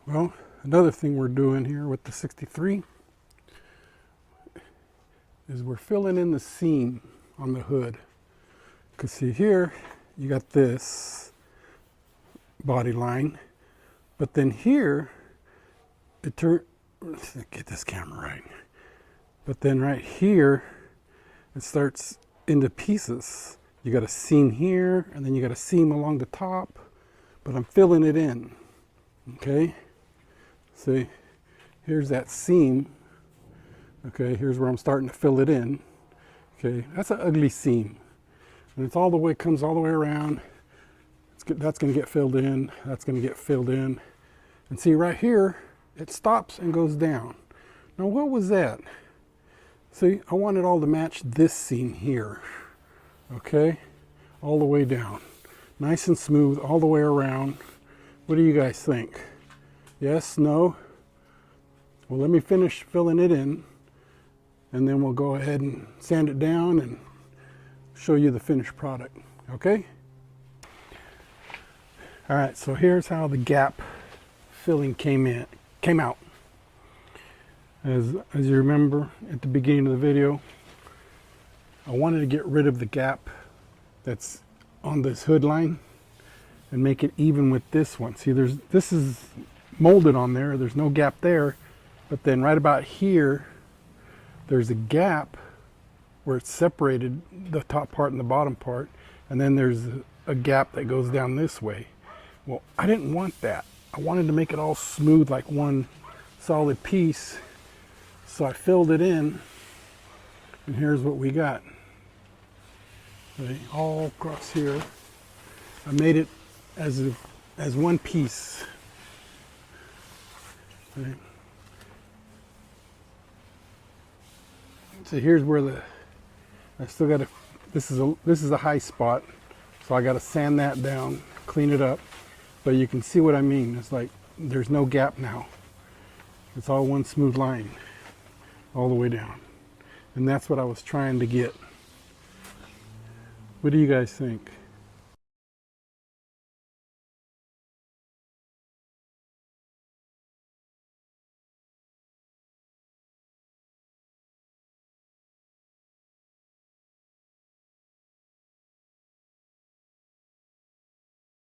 Well, another thing we're doing here with the 63 is we're filling in the seam on the hood. Because see here, you got this body line, but then here, let's get this camera right. But then right here, it starts into pieces. You got a seam here, and then you got a seam along the top, but I'm filling it in, okay? See, here's that seam. Okay, here's where I'm starting to fill it in. Okay, that's an ugly seam. And it's all the way, comes all the way around. That's gonna get filled in, that's gonna get filled in. And see right here, it stops and goes down. Now what was that? See, I want it all to match this seam here. Okay, all the way down. Nice and smooth all the way around. What do you guys think? Yes, no? Well, let me finish filling it in, and then we'll go ahead and sand it down and show you the finished product, okay? All right, so here's how the gap filling came out. As you remember at the beginning of the video, I wanted to get rid of the gap that's on this hood line and make it even with this one. See, this is molded on there, there's no gap there, but then right about here, there's a gap where it's separated, the top part and the bottom part, and then there's a gap that goes down this way. Well, I didn't want that. I wanted to make it all smooth like one solid piece, so I filled it in, and here's what we got. Okay, all across here. I made it as one piece. Okay. So here's where I still got to, this is a high spot, so I got to sand that down, clean it up, but you can see what I mean. It's like there's no gap now. It's all one smooth line all the way down, and that's what I was trying to get. What do you guys think?